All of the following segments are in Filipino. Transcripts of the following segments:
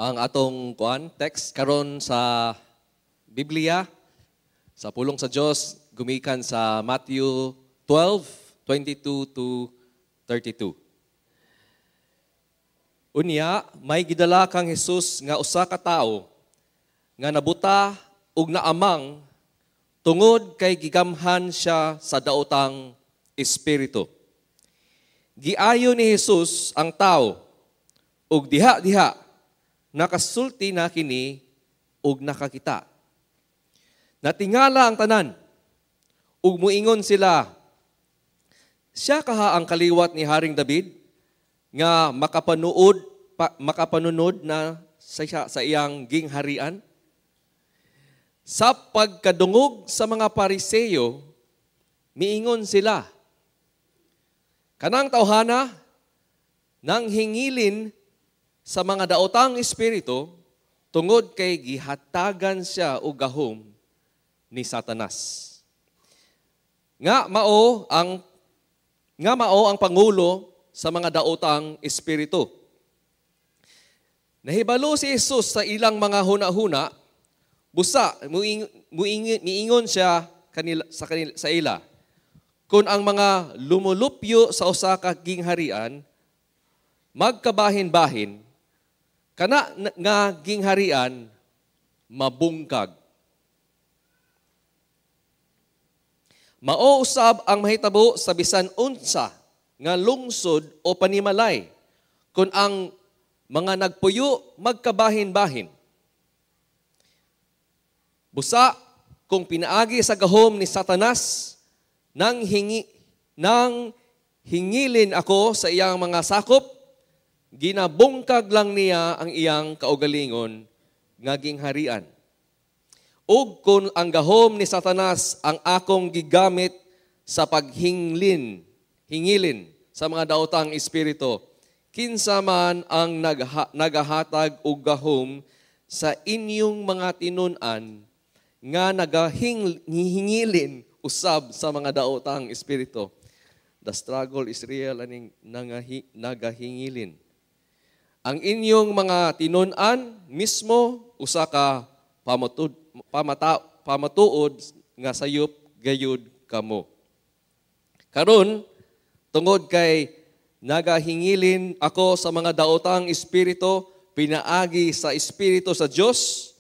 Ang atong text karon sa Biblia sa pulong sa Dios gumikan sa Matthew 12:22 to 32. Unya may gidala kang Jesus nga usa ka tawo nga nabuta ug naamang tungod kay gigamhan siya sa daotang espiritu. Giayo ni Jesus ang tawo ug diha-diha nakasulti na kini ug nakakita. Natingala ang tanan ug muingon sila, siya kaha ang kaliwat ni Haring David nga makapanunod na sa iyang gingharian? Sa pagkadungog sa mga Pariseyo, miingon sila, kanang tawhana nang hingilin sa mga daotang espiritu tungod kay gihatagan siya og gahom ni Satanas. Nga mao ang pangulo sa mga daotang espiritu. Nahibalo si Jesus sa ilang mga huna-huna, busa miingon siya sa ila. Kung ang mga lumulupyo sa usa ka gingharian magkabahin-bahin, kana nga gingharian mabungkag. Mao usab ang mahitabo sa bisan unsa nga lungsod o panimalay kung ang mga nagpuyo magkabahin-bahin. Busa kung pinaagi sa gahom ni Satanas nang hingilin ako sa iyang mga sakop, ginabungkag lang niya ang iyang kaugalingon nga gingharian. Ug kung ang gahom ni Satanas ang akong gigamit sa hingilin sa mga daotang espiritu, kinsa man ang nagahatag og gahom sa inyong mga tinun-an nga nagahingilin usab sa mga daotang espiritu. The struggle is real aning nagahingilin. Ang inyong mga tinun-an mismo usa ka pamatuod nga sayop gayud kamo. Karon tungod kay nagahingilin ako sa mga daotang espiritu pinaagi sa espiritu sa Dios,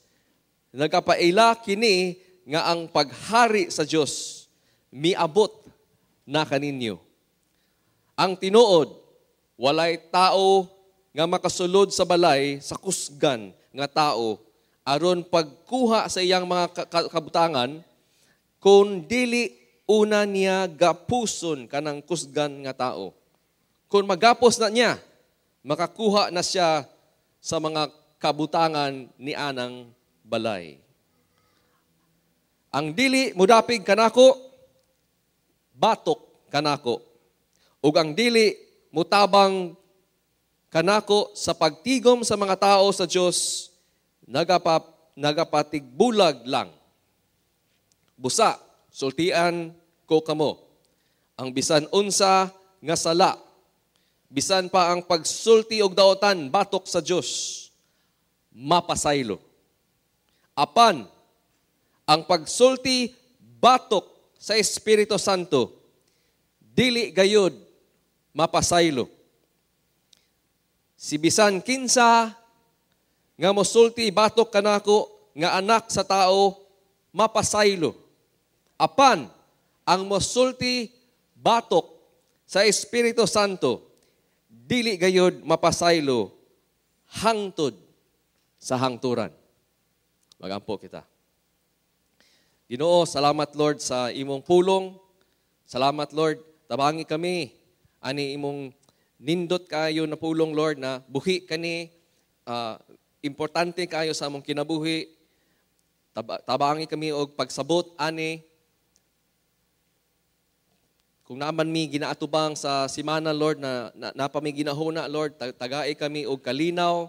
nagapaila kini nga ang paghari sa Dios miabot na kaninyo. Ang tinuod walay tao nga makasulod sa balay sa kusgan nga tao aron pagkuha sa iyang mga kabutangan kung dili una niya gapuson kanang kusgan nga tao. Kung magapos na niya, makakuha na siya sa mga kabutangan ni anang balay. Ang dili mudapig kanako, batok kanako. Ug ang dili mutabang kanako sa pagtigom sa mga tao sa Dios, nagapatigbulag lang. Busa, sultian ko kamo. Ang bisan unsa nga sala, bisan pa ang pagsulti og daotan batok sa Dios, mapasaylo. Apan ang pagsulti batok sa Espiritu Santo, dili gayud mapasaylo. Si bisan kinsa nga mosulti batok kanako nga anak sa tao mapasaylo. Apan ang mosulti batok sa Espiritu Santo dili gayud mapasaylo hangtod sa hangturan. Magampo kita. Ginoo, salamat Lord sa imong pulong. Salamat Lord, tabangi kami ani imong nindot kayo na pulong, Lord, na buhi kani, importante kayo sa among kinabuhi. Tabangi kami og pagsabot, ani. Kung naman mi ginaatubang sa simana, Lord, na napami ginahuna, Lord, tagai kami og kalinaw,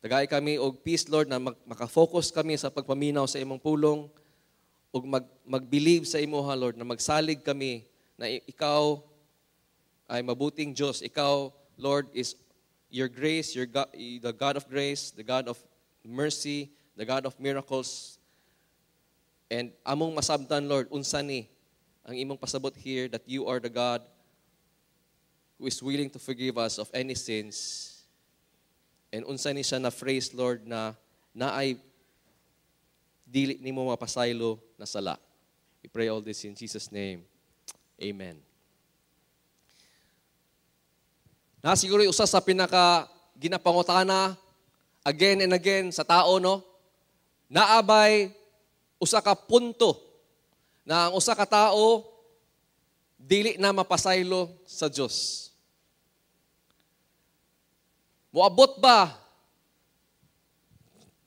tagai kami og peace, Lord, na makafocus kami sa pagpaminaw sa imong pulong, og mag-believe sa imo, Lord, na magsalig kami na ikaw ay mabuting Diyos. Ikaw, Lord, is your grace, your God, the God of grace, the God of mercy, the God of miracles. And among masabtan, Lord, unsa ni ang imong pasabot here that you are the God who is willing to forgive us of any sins. And unsa ni siya na phrase, Lord, na naay dili nimo mapasaylo na sala. We pray all this in Jesus' name. Amen. Na siguro usa sa pinaka ginapangutana again and again sa tao, no? Naabay usa ka punto na ang usa ka tao dili na mapasaylo sa Dios. Moabot ba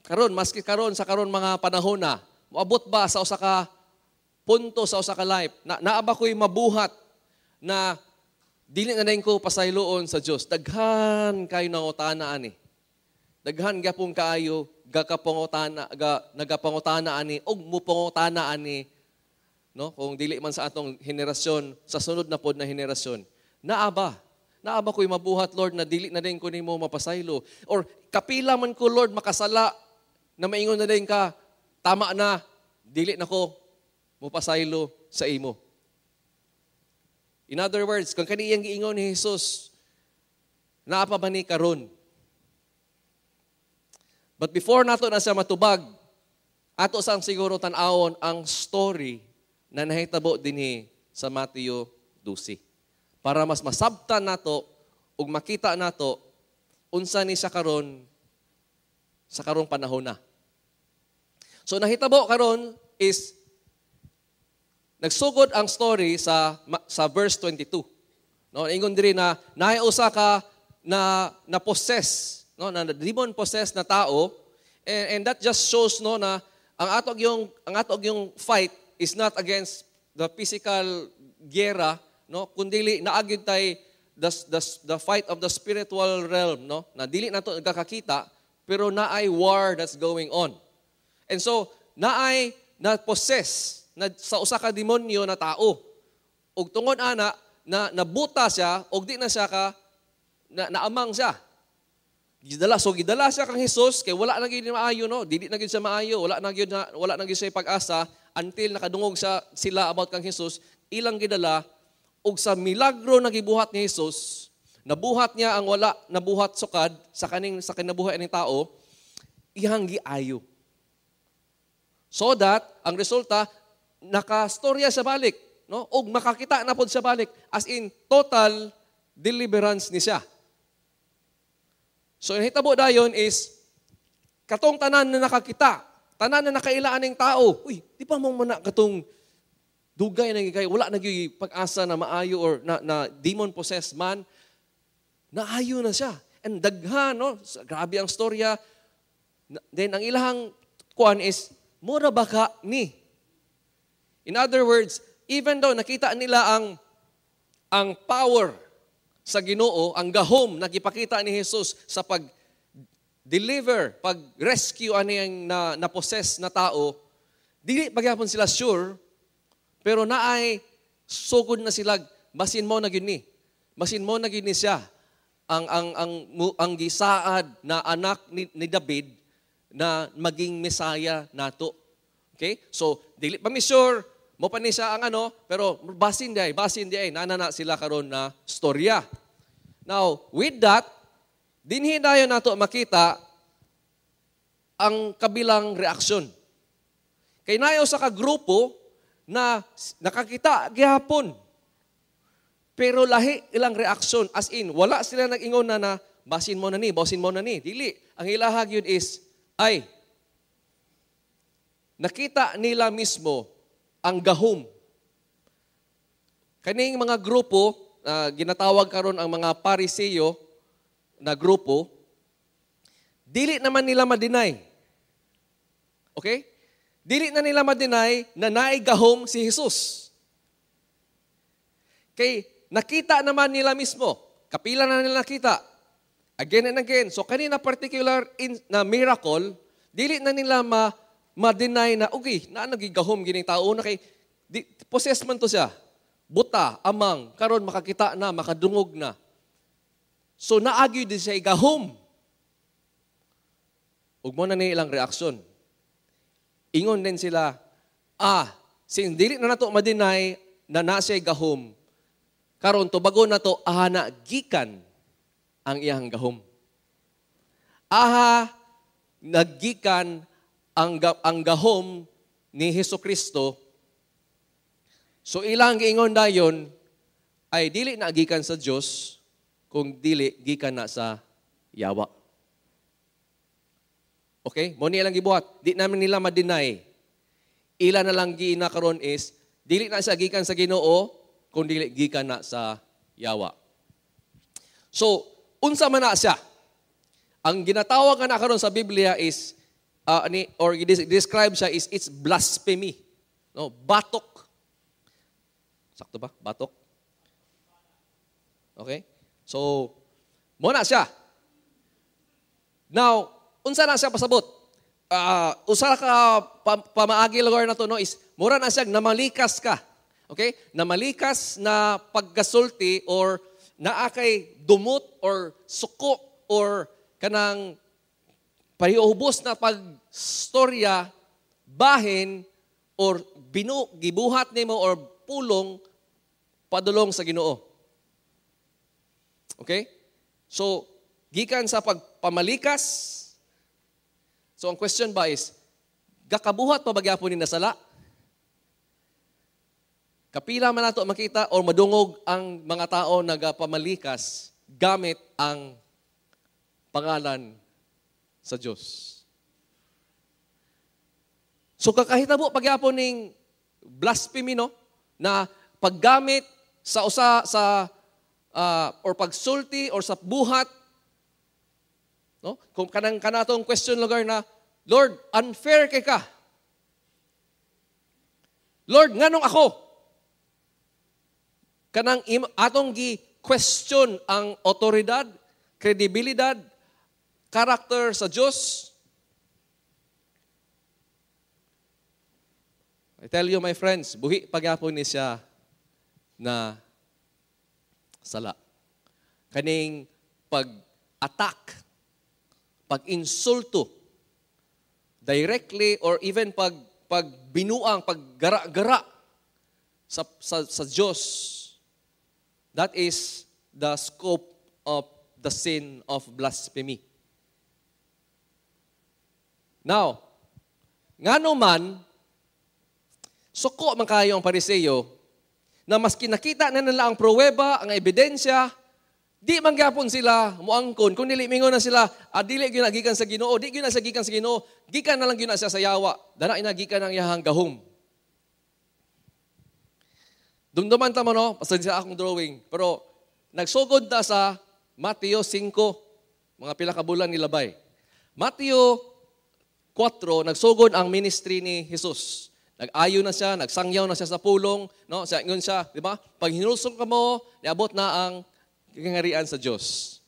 karon, maski karon sa karon mga panahon na, moabot ba sa usa ka punto sa usa ka life na naaba ko'y mabuhat na dili na dayon ko pasayloon sa Dios? Daghan kayo nangutana ani. Daghan gyapon kaayo nagapangutana ani og mupangutana ani, no? Kung dili man sa atong henerasyon, sa sunod na pod na henerasyon. Naaba ko'y mabuhat, Lord, na dili na dayon ko nimo mapasaylo, or kapila man ko, Lord, makasala na maingon na din ka, tama na, dili na ko mupasaylo sa imo. In other words, kung kaniyang giingon ni Jesus, naapa ba ni karon? But before nato na siya matubag, ato sang siguro tan-awon ang story na nahitabo dinhi sa Mateo 12. Para mas masabtan nato ug makita nato unsa ni sa karon sa karong panahon na. So nahitabo karon is nagsugod ang story sa verse 22. No, ingon diri na naay usa ka na possess, no, na demon possessed na tao, and that just shows, no, na ang atog yung fight is not against the physical gera, no, kundi naagid tay the fight of the spiritual realm, no, na dili nato nagkakakita pero naay war that's going on. And so, naay na-possess na sa usa ka demonyo na tao. Ug tungod ana, na nabuta siya, ug di na siya naamang siya. Gidala siya kang Jesus, kay wala na gyud maayo, no? Dili na gyud siya maayo, wala na gyud siya pag-asa until nakadungog sila about kang Jesus. Ilang gidala, ug sa milagro na gibuhat ni Jesus, nabuhat niya ang wala nabuhat sukad sa kinabuhi ning tao, iyang giayo. So that, ang resulta, nakastorya sa balik, no? O makakita na pod sa balik. As in, total deliverance ni siya. So, ang hitabo dayon is, katong tanan na nakakita, tanan na nakailaan ng tao, uy, di pa mong mana katong dugay na gigay, wala na gyud pag-asa na maayo or na demon-possessed man, naayo na siya. And daghan, no? Grabe ang storya. Then, ang ilahang kuan is, mura baka ni. In other words, even though nakita nila ang power sa Ginoo, ang gahom na gipakita ni Jesus sa pag-deliver, pag-rescue aniyang na-possess na tao, dili pagyapon sila sure, pero naay sugod na sila, basin mo na gini. Basin mo na gini siya. Ang gisaad na anak ni David, na maging Messiah nato. Okay? So, dili pa mi sure, mo pa ni siya ang pero basin di ay, nanana sila karon na storya. Now, with that, dinhi dayon nato makita ang kabilang reaksyon. Kay nayo sa kagrupo na nakakita gihapon, pero lahi ilang reaksyon, as in, wala sila nag-ingon na basin mo na ni. Dili. Ang ilahag yun is, ay, nakita nila mismo ang gahom. Kaning mga grupo, ginatawag karon ang mga Pariseo na grupo, dili naman nila ma-deny. Okay? Dili na nila ma-deny na naay gahom si Jesus. Kay nakita naman nila mismo, kapila na nila nakita, again and again. So kanina particular na miracle, dili na nila ma-deny na, okay, nagigahom gining tao na kay, possess man to siya. Buta, amang, karon makakita na, makadungog na. So naagyo din siya gahom. Ug mo na nilang reaksyon. Ingon din sila, since dili na nato madinay na nasay gahom, karon tubago na to, na gikan ang iyang gahom. Naggikan ang gahom ni Hesukristo. So ilang giingon dayon ay dili na gikan sa Dios, kung dili gikan na sa yawa. Okay? Mo nilang gibuhat. Di namin nila ma-deny. Ila na lang giina karon is dili na siya gikan sa Ginoo, kung dili gikan na sa yawa. So, unsa man na siya? Ang ginatawag na karon sa Biblia is or describe siya is it's blasphemy. No, batok. Sakto ba? Batok. Okay? So, mo na siya. Now, unsa na siya pasabot? Usa ka pamaagi lugar na to, no, is mura na siya namalikas ka. Okay? Namalikas na paggasulti or naakay dumot or suko or kanang pariubos na pagstorya, bahin or gibuhat nimo or pulong padulong sa Ginoo. Okay? So, gikan sa pagpamalikas. So, ang question ba is, gakabuhat pa bagyapon ni nasala? Kapila man nato makita or madungog ang mga tao nagapamalikas gamit ang pangalan sa Diyos. So kakahitabo pagyapon ning blasphemy, no, na paggamit sa usa sa or pagsulti or sa buhat, no, kung kanatong question lugar na, Lord, unfair kay ka. Lord, nganong ako? Kanang atong gi-question ang otoridad, kredibilidad, karakter sa Diyos. I tell you, my friends, buhi pagyapon ni siya na sala. Kaning pag-attack, pag-insulto, directly or even pagbinuang, paggara-gara sa Diyos. That is the scope of the sin of blasphemy. Now, ngano man, suko man kayo ang Pariseyo, na maski nakita na nila ang pruweba, ang ebidensya, di man gyapon sila muangkon. Kung dili mingon na sila, dili gyud gikan sa Ginoo, di gyud na sa gikan sa Ginoo, gikan na lang gyud na siya sa yawa. Dana ina gikan ang iyang gahom. Dumduman ta mo, no? Pasensya akong drawing. Pero nagsugod ta sa Mateo 5, mga pila ka bulan ni labay. Mateo 4, nagsugod ang ministry ni Jesus. Nag-ayo na siya, nagsangyaw na siya sa pulong, no? Sa ingon siya, di ba? Pag hinulsong ka mo, niabot na ang kangarian sa Diyos.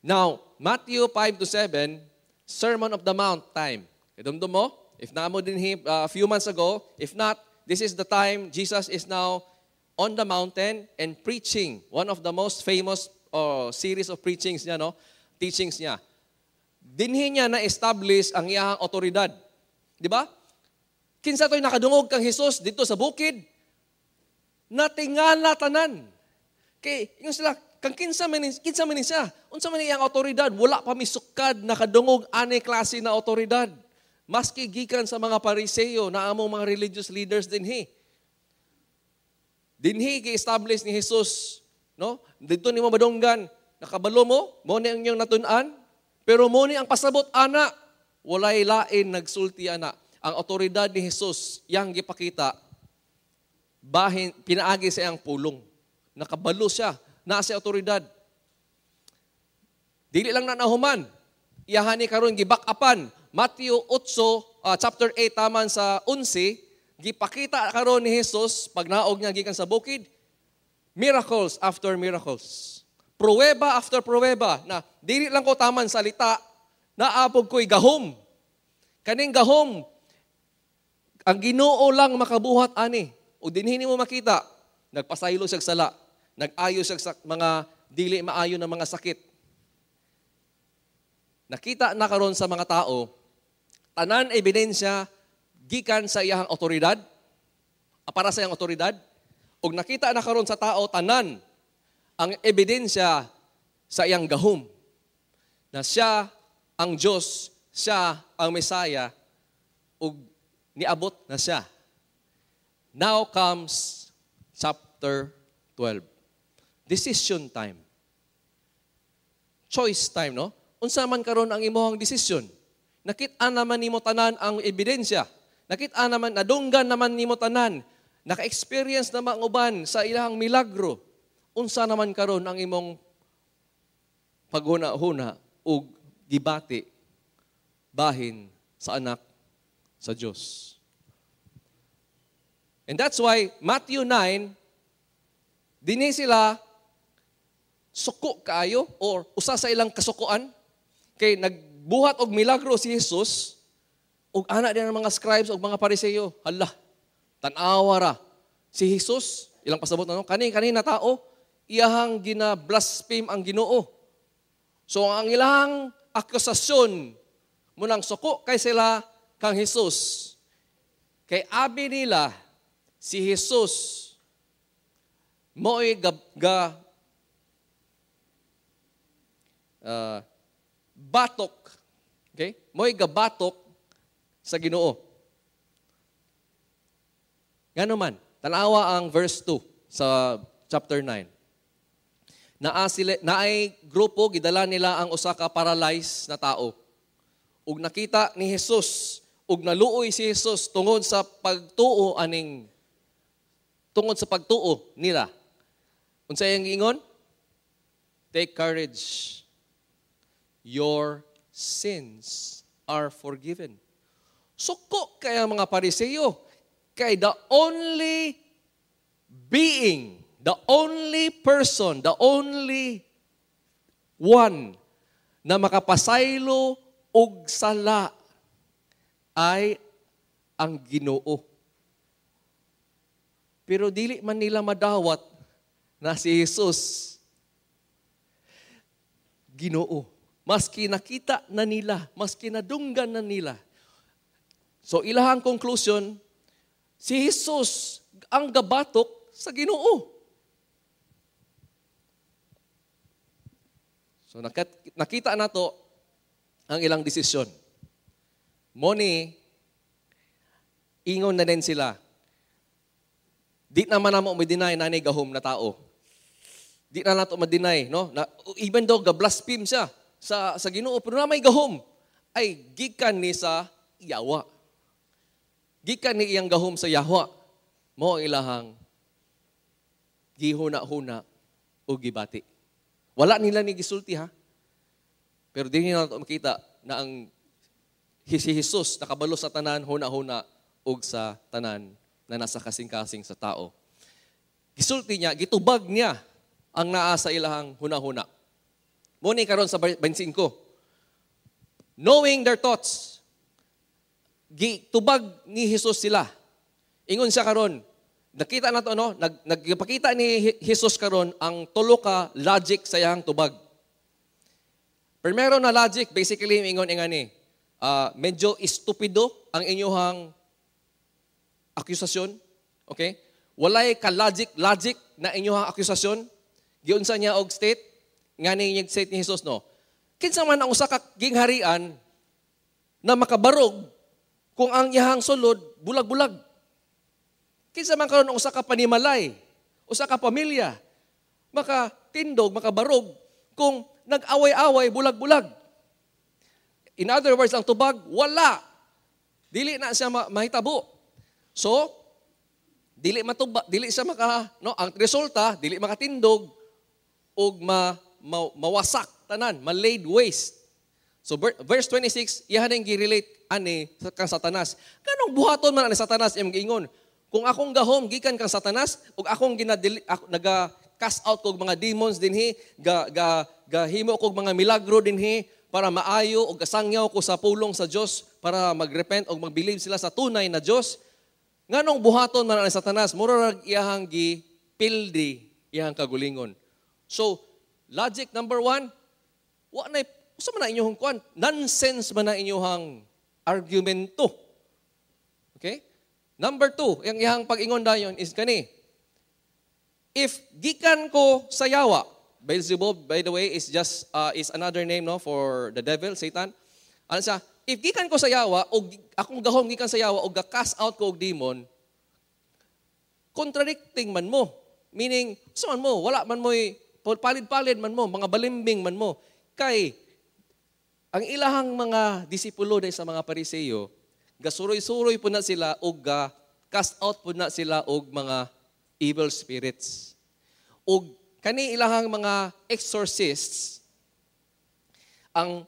Now, Matthew 5-7, Sermon of the Mount time. Kadumdum mo? If naamo din a few months ago, if not, this is the time Jesus is now on the mountain and preaching. One of the most famous series of preachings niya, no? Teachings niya. Dinhi niya na-establish ang iyang otoridad. Di ba? Kinsa to'y nakadungog kang Jesus dito sa bukid, natingala tanan. Kay, yung sila, kang kinsa man siya, unsa man iyang otoridad, wala pa misukad, nakadungog, anay klase na otoridad. Maski gikan sa mga Pariseyo, na among mga religious leaders dinhi. Dinhi gi-establish ni Jesus, no? Dito ni mo madunggan, nakabalo mo ni ang iyong natun-an, pero mo ni ang pasabot ana, walay lain nagsulti ana. Ang otoridad ni Jesus, yang gipakita, pinaagi sa iyang pulong. Nakabalo siya, nasa otoridad. Dili lang na nahuman, iyahani karon gibak-apan. Matthew 8, chapter 8, taman sa 11, gipakita karon ni Jesus, pag naog niya gikan sa bukid, miracles after miracles. Pruweba after pruweba, na dili lang ko taman salita, naapog ko'y gahom. Kaning gahom, ang Ginoo lang makabuhat ani. O dinhi mo makita, nagpasaylo siya sala, nag-ayo siya sa mga dili maayo ng mga sakit. Nakita na karon sa mga tao, tanan ebidensya gikan sa iyang otoridad, para sa iyang otoridad, ug nakita na karon sa tao tanan ang ebidensya sa iyang gahom na siya ang Diyos, siya ang Mesaya, ug niabot na siya. Now comes chapter 12. Decision time. Choice time, no? Unsa man karon ang imong decision? Nakita naman nimo tanan ang ebidensya. Nakita naman, nadunggan naman nimo tanan. Naka-experience naman ang uban sa ilang milagro. Unsa naman karon ang imong paghuna-huna ug gibati bahin sa anak sa Diyos. And that's why Matthew 9, dinhi sila suko kaayo or usa sa ilang kasukuan kay nagbuhat og milagro si Jesus ug ana din ang mga scribes ug mga Pariseo. Hala, tan-awa ra si Jesus, ilang pasabot na no, kani na tao iyahang gina-blaspheme ang Ginoo. So ang ilang akusasyon munang suko kay sila kang Jesus. Kay abi nila si Jesus mo'y batok. Okay? Mo'y gabatok sa Ginoo. Ngano man, tanawa ang verse 2 sa chapter 9. Naay grupo, gidala nila ang usa ka paralyzed na tao. Ug nakita ni Jesus, ug naluoy si Jesus tungod sa pagtuo nila. Unsa yang giingon? Take courage. Your sins are forgiven. Suko kaya mga Pariseo, kay the only being, the only person, the only one na makapasaylo og sala ay ang Ginoo. Pero dili man nila madawat na si Jesus Ginoo. Maski nakita na nila, maski nadunggan na nila. So ilahang conclusion, si Jesus ang gabatok sa Ginoo. So nakita nato ang ilang desisyon. Moni, ingon na din sila. Di naman namo ma-deny na gahom na tao. Di na nato ma-deny, no? Na, even though ga-blaspheme siya sa Ginoo, pero na may gahom ay gikan ni sa Yawa. Gikan ni iyang gahom sa Yahwa. Mo ang ilahang gihuna-huna o gibati. Wala nila ni gisulti ha. Pero di nila nato makita na ang si Jesus nakabalo sa tanan, huna-huna ug sa tanan na nasa kasing-kasing sa tao. Gisulti niya, gitubag niya ang naa sa ilahang huna-huna. Muni karon sa 25. Knowing their thoughts, gitubag ni Jesus sila. Ingon siya karon, nakita nato no, nagpakita ni Jesus karon ang tulo ka logic sa iyang tubag. Primero na logic, basically ingon ingani, medyo estupido ang inyong akusasyon. Okay? Walay ka logic na inyong akusasyon. Giunsa niya og state, ngani yung state ni Jesus no. Kinsa man ang usa ka gingharian na makabarog kung ang iyang sulod bulag-bulag. Kinsa man karon ang usa ka panimalay, usa ka pamilya makatindog, makabarog kung nag-away-away, bulag-bulag. In other words, ang tubag wala. Dili na siya mahitabo. So, dili siya ang resulta, dili makatindog og mawasak tanan, ma-laid waste. So verse 26, iyan ang gi-relate ani kang Satanas. Kanong buhaton man ani Satanas imong giingon? Kung akong gahom gikan kang Satanas ug akong naga-cast out kog mga demons dinhi, gahimo kog mga milagro dinhi para maayo og kasangyaw ko sa pulong sa Dios para magrepent og mag-believe sila sa tunay na Dios. Nganong buhaton man ani Satanas, mura rag iyang gipildi iyang kagulingon. So, logic number 1, wa na usa man na inyong kuan, nonsense man na inyong argumento. Okay? Number 2, yang iyang pag-ingon dayon is kani. If gikan ko sa yawa, Beelzebub, by the way, is just is another name no for the devil, Satan. Ano siya? If gikan ko sa yawa o akong gahom gikan sa yawa o ga-cast out ko og demon, contradicting man mo. Meaning, sa man mo, wala man mo palid-palid man mo, mga balimbing man mo. Kay ang ilahang mga disipulo dahil sa mga Pariseyo, gasuroy-suroy po na sila o cast out po na sila og mga evil spirits. O kani ilahang mga exorcists, ang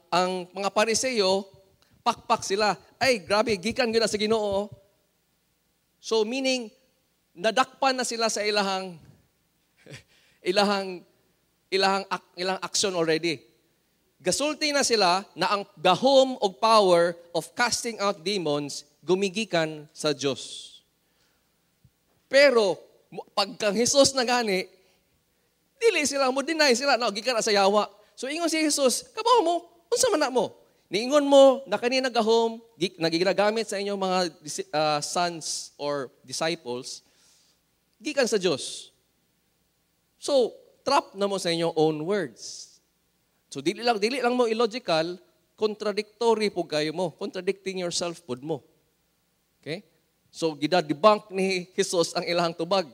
mga Pariseyo, pakpak sila. Ay, grabe, gikan gina sa Ginoo. So meaning, nadakpan na sila sa ilahang action already. Gasulti na sila na ang gahom o power of casting out demons gumigikan sa Diyos. Pero, pagkang Jesus na gani, dili sila mo, deny sila, no, gikan na sa yawa. So, ingon si Jesus, kabaw mo, unsa man na mo? Niingon mo, na kanina gahom, nagiginagamit sa inyong mga sons or disciples, gikan sa Diyos. So, trap na mo sa inyong own words. So, dili lang mo illogical, contradictory po kayo mo. Contradicting yourself po mo. Okay? So, gida-debunk ni Jesus ang ilahang tubag.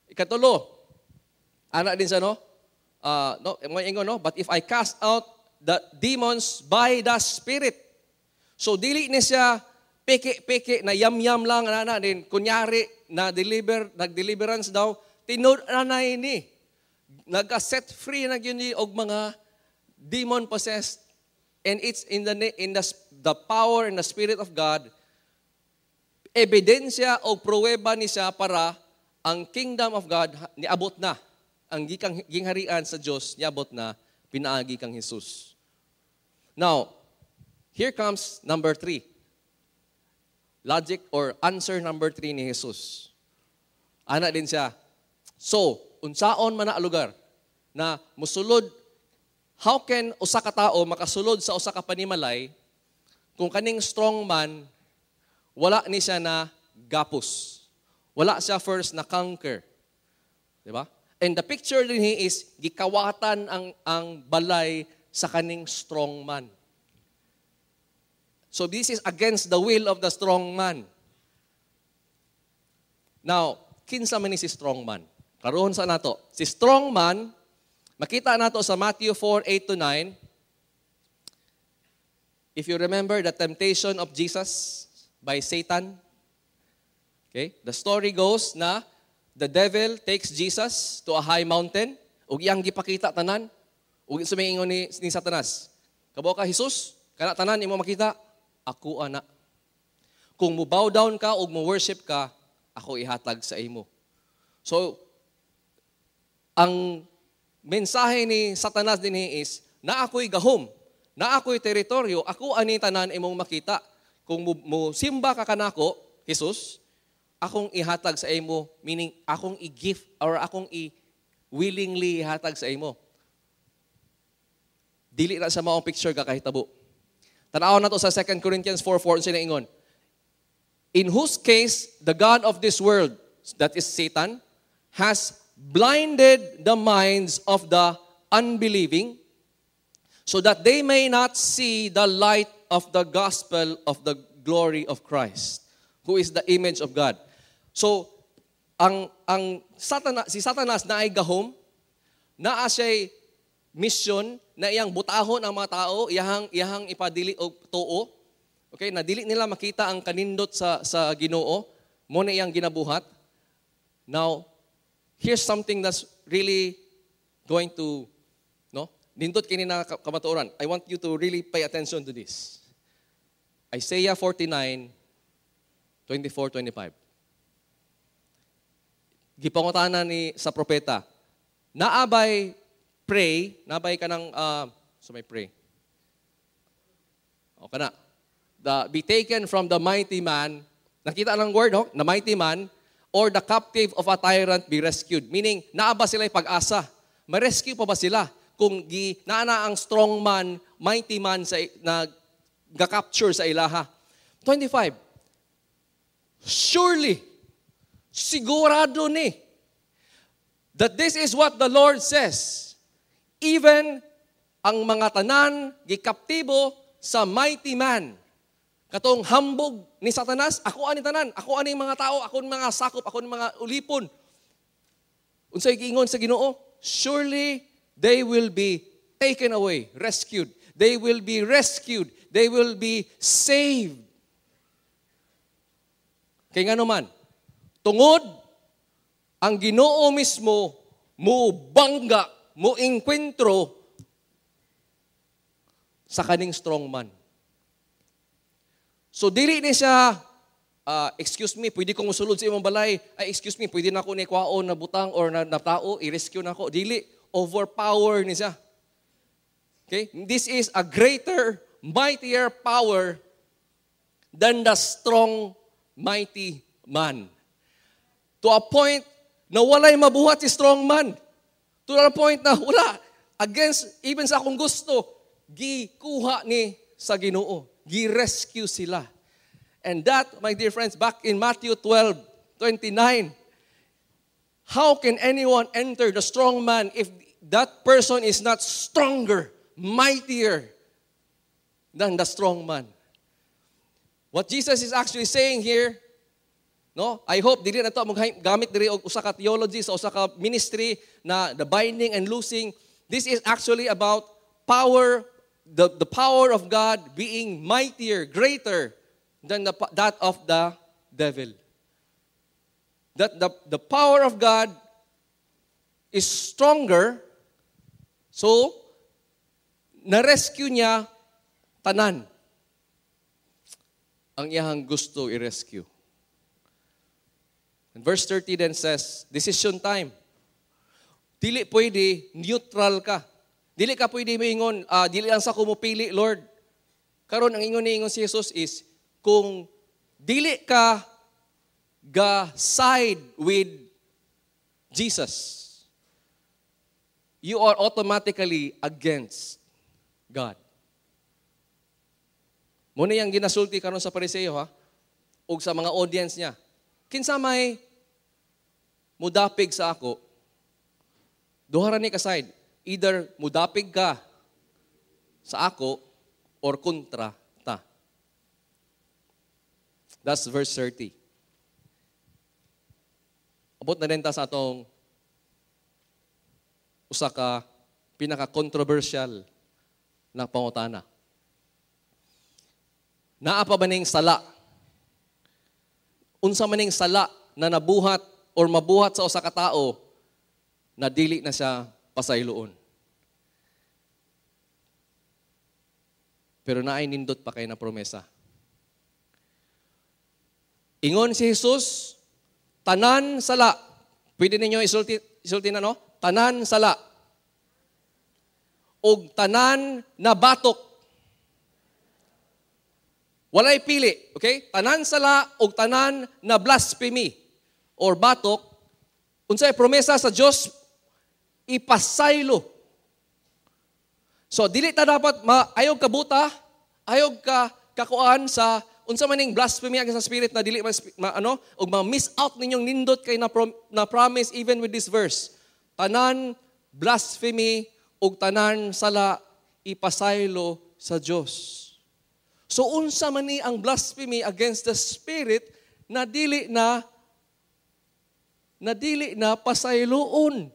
Ikatulo, ana din sa no? But if I cast out the demons by the Spirit. So, dili ni siya peke-peke na yam-yam lang na din. Kunyari, nag-deliverance daw, tinod na ini. Nag-set free na yun og mga demon-possessed. And it's in the power and the Spirit of God. Ebidensya o pruweba ni siya para ang kingdom of God niabot na. Ang gingharian sa Diyos niabot na, pinaagi kang Jesus. Now, here comes number 3. Logic or answer number 3 ni Jesus. Ana din siya. So, unsaon man na lugar na musulod, how can usa ka tao makasulod sa usa ka panimalay kung kaning strong man, wala ni siya na gapos. Wala siya first na conquer. Diba? And the picture din is, gikawatan ang balay sa kaning strong man. So this is against the will of the strong man. Now, kinsa man ni si strong man? Karon sa nato. Si strong man, makita nato sa Matthew 4:8-9. If you remember the temptation of Jesus by Satan. Okay? The story goes na the devil takes Jesus to a high mountain ug iyang gipakita tanan ug sumingon ni Satanas. Kabo ka Jesus, kana tanan imo makita, ako ana. Kung mo bow down ka ug mo worship ka, ako ihatag sa imo. So ang mensahe ni Satanas din is, na ako'y gahom, na ako'y teritoryo, ako ani tanan imong makita. Kung mo simba ka kanako, Jesus, akong ihatag sa imo, meaning akong i-gift or akong willingly ihatag sa imo. Dili na sa maong picture ka kahitabo. Tanaw na to sa 2 Corinthians 4:4 sila ingon. In whose case, the God of this world, that is Satan, has blinded the minds of the unbelieving so that they may not see the light of the gospel of the glory of Christ, who is the image of God. So, si Satanas na ay gahom, naa siya'y mission na iyang butahon ang mga tao, iyang ipadili o tuo. Okay, na dili nila makita ang kanindot sa Ginoo, mo na iyang ginabuhat. Now, here's something that's really going to, nindot kini na kamatuoran. I want you to really pay attention to this. Isaiah 49:24-25. Gipangutana ni sa propeta, naabay ka ng, may pray. O ka na. Be taken from the mighty man, nakita ng word, the mighty man, or the captive of a tyrant be rescued. Meaning, naaba sila'y pag-asa. Ma-rescue pa ba sila? kung naana ang strong man, mighty man na ga-capture sa ilaha. 25. Surely, sigurado ni, that this is what the Lord says. Even ang mga tanan, gikaptibo sa mighty man. Katong hambog ni Satanas, ako ani tanan, ako ani mga tao, ako ni mga sakop, ako ni mga ulipon. Unsay giingon sa Ginoo? Surely they will be taken away, rescued. They will be rescued. They will be saved. Kaya nga naman, tungod ang Ginoo mismo mo bangga, mo inkwentro sa kaning strong man. So dili ni siya, excuse me, pwede kong musulod sa imong balay, excuse me, pwede na ako ni kwaon na butang or na tao, i-rescue na ako. Dili, overpower ni siya. Okay? This is a greater, mightier power than the strong, mighty man. To a point na walay mabuhat si strong man. To a point na wala, against, even sa akong gusto, gikuha ni sa Ginoo. Gi-rescue sila. And that, my dear friends, back in Matthew 12:29, how can anyone enter the strong man if that person is not stronger, mightier than the strong man? What Jesus is actually saying here, no? I hope dili na to gamit diri og usa ka theology sa usa ka ministry na the binding and loosing. This is actually about power, the power of God being mightier, greater than that of the devil. That the power of God is stronger, so na-rescue niya tanan ang iyang gusto i-rescue. And verse 30 then says, decision time. Dili pwede, neutral ka. Dili ka pwede maingon, dili lang sa kumupili, Lord. Karon ang ingon si Jesus is, kung dili ka side with Jesus, you are automatically against God. Muna yung ginasulti karon sa Pariseo, ha? O sa mga audience niya. Kinsa may mudapig sa ako, duha ra ni ka side. Either mudapig ka sa ako or kontra ta. That's verse 30. Abot na rin ta sa atong usa ka pinaka-controversial na pangutana. Naa pa ba ning sala? Unsa man ning sala na nabuhat or mabuhat sa usa ka tao na dili na siya pasayloon. Pero naay nindot pa kay na promesa. Ingon si Jesus, tanan sala. Pwede ninyo isulti na, no? Tanan sala. Og tanan na batok. Walay pili, okay? Tanan sala og tanan na blasphemy or batok. Unsay promesa sa Dios, ipasaylo. So dili ta dapat ayog ka buta, ayog ka kakuan sa unsa maning blasphemy against sa spirit na dili og ma-miss out ninyong nindot kay na promise even with this verse. Tanan blasphemy og tanan sala ipasaylo sa Dios. So unsa man ni ang blasphemy against the spirit na dili na pasayloon.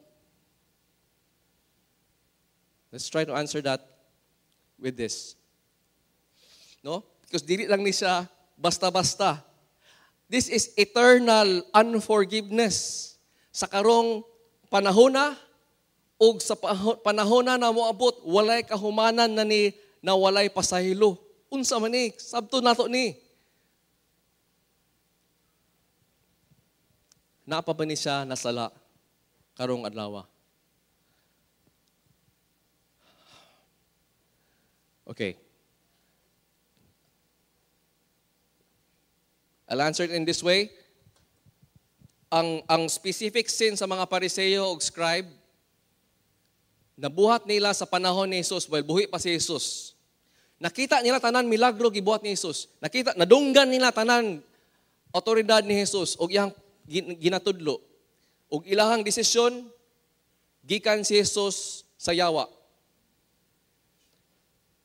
Let's try to answer that with this. No? Because dili lang ni siya basta-basta. This is eternal unforgiveness. Sa karong panahona o sa panahona na moabot, walay kahumanan na walay pasahilo. Unsa man ni? Sabto nato ni. Napa ba ni siya nasala karong adlaw? Okay. I'll answer it in this way. Ang specific sin sa mga Pariseo o scribe, nabuhat nila sa panahon ni Jesus while buhi pa si Jesus. Nakita nila tanan milagro gibuhat ni Jesus. Nadunggan nila tanan otoridad ni Jesus ug iyang ginatudlo. Ug ilahang desisyon gikan si Jesus sa yawa.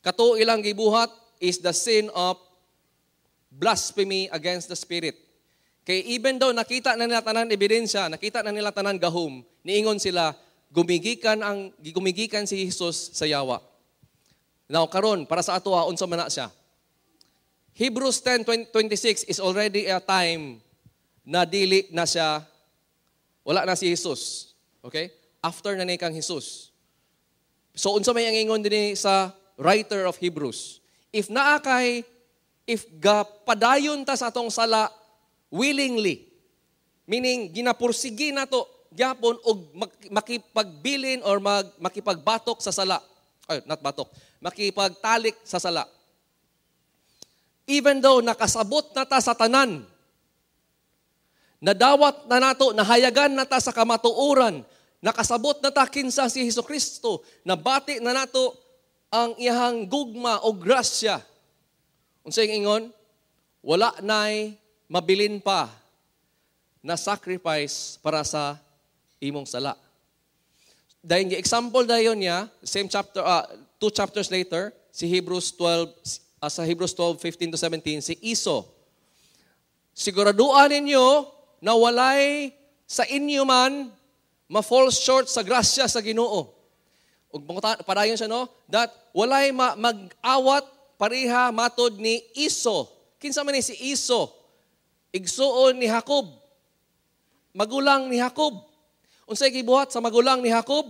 Kato ilang gibuhat is the sin of blasphemy against the Spirit. Kay even though nakita na nila tanan ebidensya, nakita na nila tanan gahom, niingon sila gumigikan si Jesus sa yawa. Now karon para sa ato unsa man na siya. Hebrews 10:26 is already a time na dili na siya, wala na si Jesus. Okay? After na ni kang Jesus. So unsa may ang ingon dinhi sa writer of Hebrews? If padayon ta sa atong sala willingly, meaning ginapursigi na to gyapon og makipagbilin or makipagbatok sa sala. Not batok. Makipagtalik sa sala. Even though nakasabot na ta sa tanan, nadawat na nato, nahayagan na ta sa kamatuoran, nakasabot na ta kinsa si Hesukristo, nabati na nato ang iyahang gugma o grasya. Unsay ingon? Wala na'y mabilin pa na sacrifice para sa imong sala. Dahil example dayon niya, same chapter, 2 chapters later, si Hebrews 12, sa Hebrews 12:15-17, si Iso. Siguraduan ninyo na walay sa inyo man ma-fall short sa grasya sa Ginoo. Ug padayon siya no, that walay mag-awat pareha matod ni Iso. Kinsa man ni si Iso? Igsuon ni Jacob. Magulang ni Jacob. Unsay gibuhat sa magulang ni Jacob?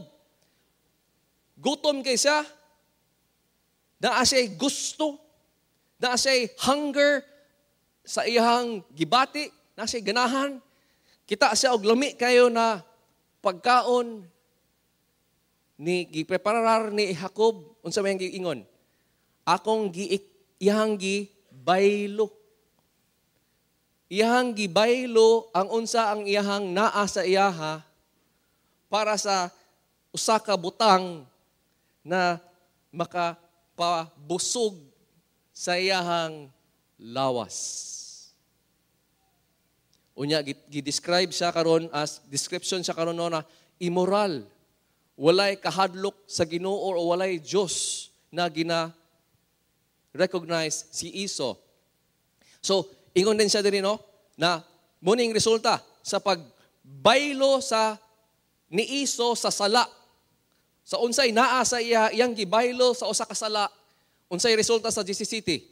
Gutom kay siya. Naa siya gusto. Naa siya hunger sa iyang gibati. Naa siya ganahan. Kita siya og lami kayo na pagkaon ni gipreparar ni Jacob. Unsa may giingon? Akong iyang gibaylo. Iyang gibaylo ang unsa ang iyahang naa sa iyaha para sa usa ka butang na makapabusog sa iyahang lawas. Unya gi-describe siya karon as description siya karon na immoral. Walay kahadlok sa Ginoo o walay Dios na recognize si Iso. So, ingon din siya diri no na muning resulta sa pagbaylo sa ni Iso sa sala. Sa unsay naa sa iyang gibaylo sa usa ka sala, unsay resulta sa 17?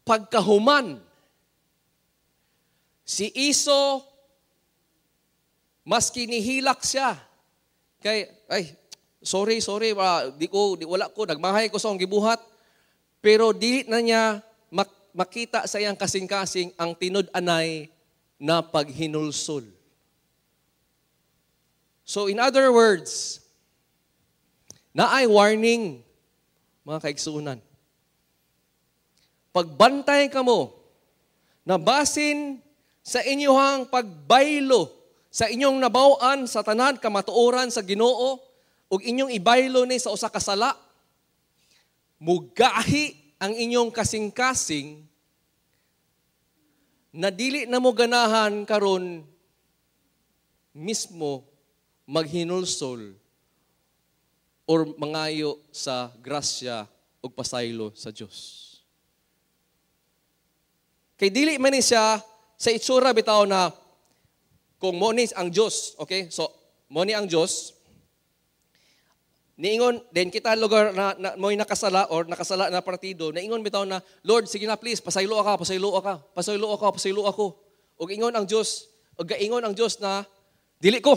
Pagkahuman si Iso maski nihilak siya kay sorry wala ko nagmahay ko sa akong gibuhat, pero dili na niya makita sa iyang kasing-kasing ang tinud-anay na paghinulsol. So in other words, naay warning, mga kaigsuunan. Pagbantay kamo, na basin sa inyong pagbaylo, sa inyong nabaw-an sa tanan kamatuoran sa Ginoo, ug inyong ibaylo ni sa usa ka sala, mugahi ang inyong kasing-kasing na dili na mo ganahan karon mismo maghinulsol or mangayo sa grasya o pasaylo sa Diyos. Kay dili man ni siya sa itsura bitaw na kung mo ni ang Diyos, okay? So, mo ni ang Diyos, niingon, then kita lugar na mo'y nakasala or nakasala na partido, niingon bitaw na, Lord, sige na please, pasaylo ako. O ingon ang Diyos, o gaingon ang Diyos na, dili ko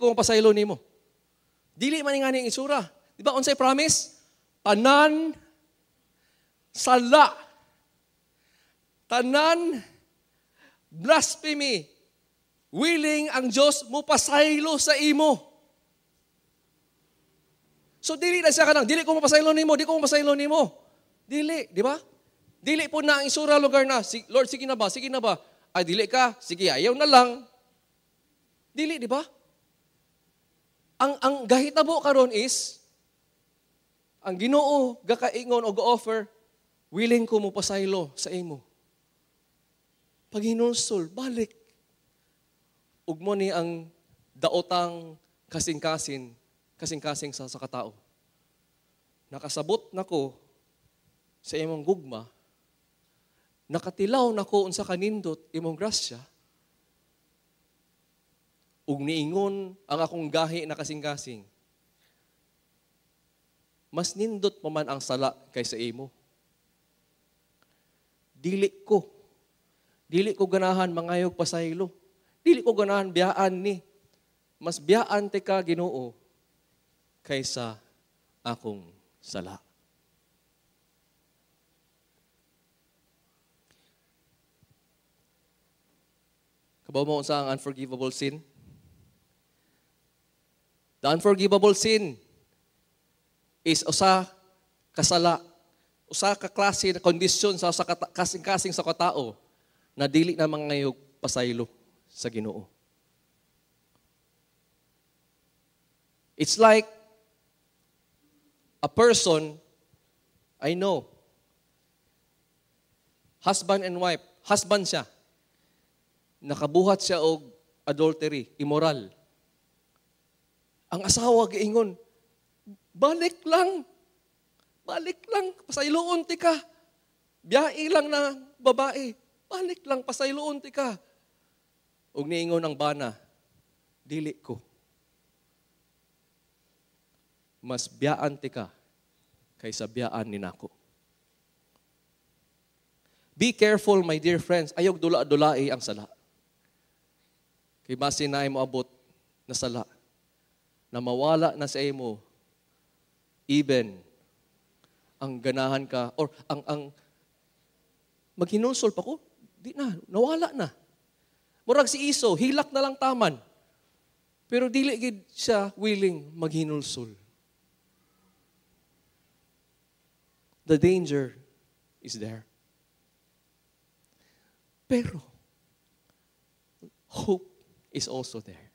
mapasaylo nimo. Dili man nga niyang isura. Di ba, unsay promise? Tanan, sala, tanan, blasphemy, willing ang Diyos mo pasaylo sa imo. So, dili na siya kanang, dili ko mapasaylo nimo. Dili, di ba? Dili po na ang isura lugar na, Lord, sige na ba? Ay, dili ka, sige, ayaw na lang. Dili, di ba? Ang gahitabo karon is, ang Ginoo gakaingon o ga-offer, willing ko mo pasaylo sa imo. Pag hinulsol, balik. Ug mo ni ang daotang kasing-kasing sa katao. Nakasabot nako sa imong gugma, nakatilaw nako unsa kanindot imong grasya, ug niingon ang akong gahi na kasing-kasing, mas nindot pa man ang sala kaysa imo. Dili ko ganahan mangayog pasaylo. Dili ko ganahan biyaan ni. Mas biyaan ti ka, Ginoo, kaysa akong sala. Kabaw mo unsa ang unforgivable sin? The unforgivable sin is usa kasala, usa ka klase na kondisyon sa kasing-kasing sa katao na dili na mangayog pasaylo sa Ginoo. It's like a person, I know, husband and wife, husband siya, nakabuhat siya og adultery, immoral. Ang asawa giingon, balik lang, pasayloon ti ka. Biyai lang na babae, balik lang, pasayloon ti ka. Ug niingon ang bana, dili ko. Mas biyaan ti ka kaysa biyaan ni nako. Be careful, my dear friends. Ayog dula-dulai ang sala. Kay basin na mo abot na sala na mawala na sa imo even ang ganahan ka or ang maghinulsol pa ko, di na, nawala na. Murag si Iso, hilak na lang taman. Pero dili gid siya willing maghinulsol. The danger is there. Pero hope is also there.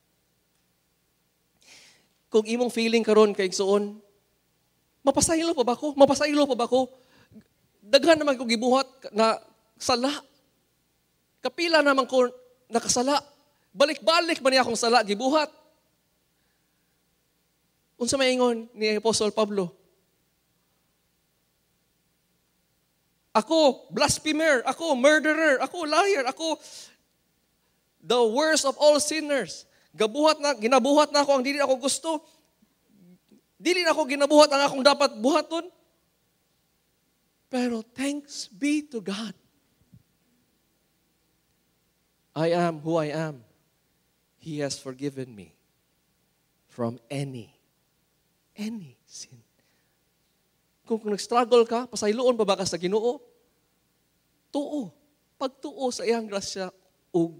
Kung imong feeling karon kay igsoon, mapasaylo pa ba ko? Mapasaylo pa ba ko? Daghan naman ko gibuhat na sala. Kapila naman ko nakasala. Balik-balik man niya akong sala gibuhat. Unsa maingon ni Apostle Pablo? Ako, blasphemer. Ako, murderer. Ako, liar. Ako, the worst of all sinners. Ginabuhat na ako ang dili ako gusto. Dili na ako ginabuhat ang akong dapat buhaton. Pero thanks be to God. I am who I am. He has forgiven me from any sin. Kung nag-struggle ka, pasayloon pa ba ka sa Ginoo? Tuo. Pagtuo sa iyang grasya o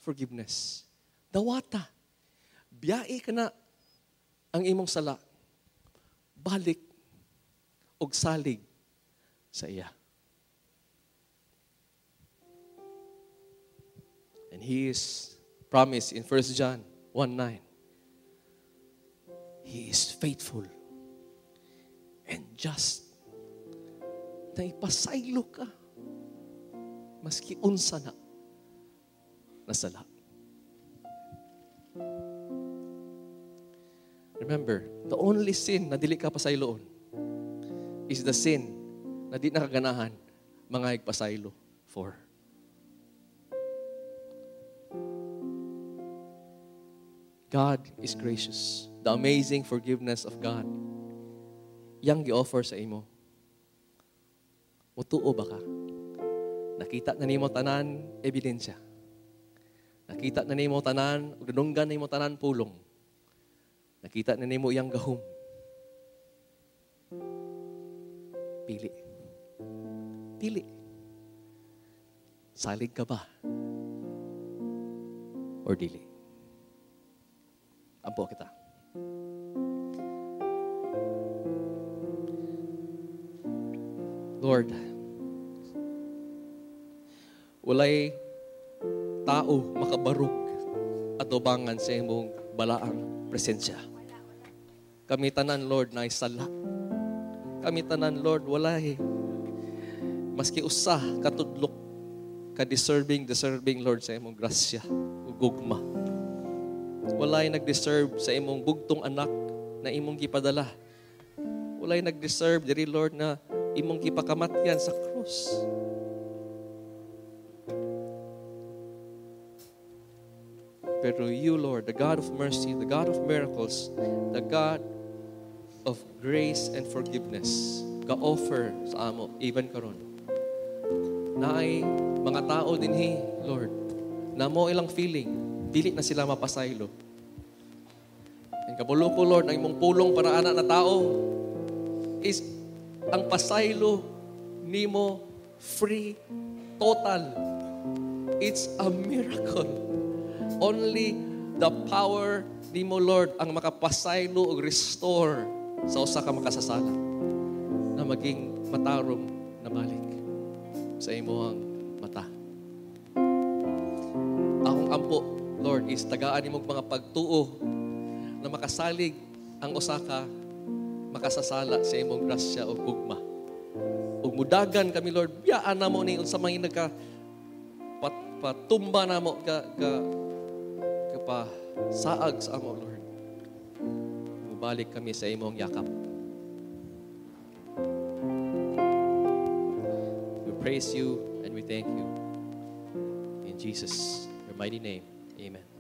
forgiveness. Dawata. Biyai ka na ang imong sala. Balik og salig sa iya. And He is promised in 1 John 1:9. He is faithful and just na ipasaylo ka maski unsa na nasala. Remember, the only sin na dili ka pasayloon is the sin na di nakaganahan mga igpasaylo for. God is gracious. The amazing forgiveness of God. Yang gi-offer sa imo. Mutuo ba ka? Nakita na nimo tanan ebidensya. Nakita na nimo tanan, udununggan na nimo tanan pulong. Nakita na nimo iyang gahom. Pili. Pili. Salig ka ba? Or dili? Ampo kita. Lord, walay tao makabarog at ubangan sa imong balaang presensya. Kami tanan, Lord, na isala. Kami tanan, Lord, walay. Maski usa, katudlok, ka-deserving, Lord, sa imong grasya, ugugma. Walay nag-deserve sa imong bugtong anak na imong gipadala. Walay nag-deserve, diri, Lord, na imong gipakamatyan sa krus. Pero you, Lord, the God of mercy, the God of miracles, the God of grace and forgiveness, ga-offer sa amo, even karon. Naay mga tao dinhi, Lord, na mo ilang feeling, dili na sila mapasaylo. Ang kabulo ko, Lord, ang imong pulong para anak na tao is ang pasaylo nimo free, total. It's a miracle. Only the power nimo, Lord, ang makapasaylo o restore sa usa ka makasasala na maging matarom na balik sa imong mata. Akong ampo, Lord, is tagaan nimong mga pagtuo na makasalig ang usa ka makasasala sa imong grasya o gugma. Ug mudagan kami, Lord, biyaan namo ni unsa man nagka patumba namo ka saag sa amo, Lord. Mubalik kami sa imong yakap. We praise you and we thank you. In Jesus' your mighty name, amen.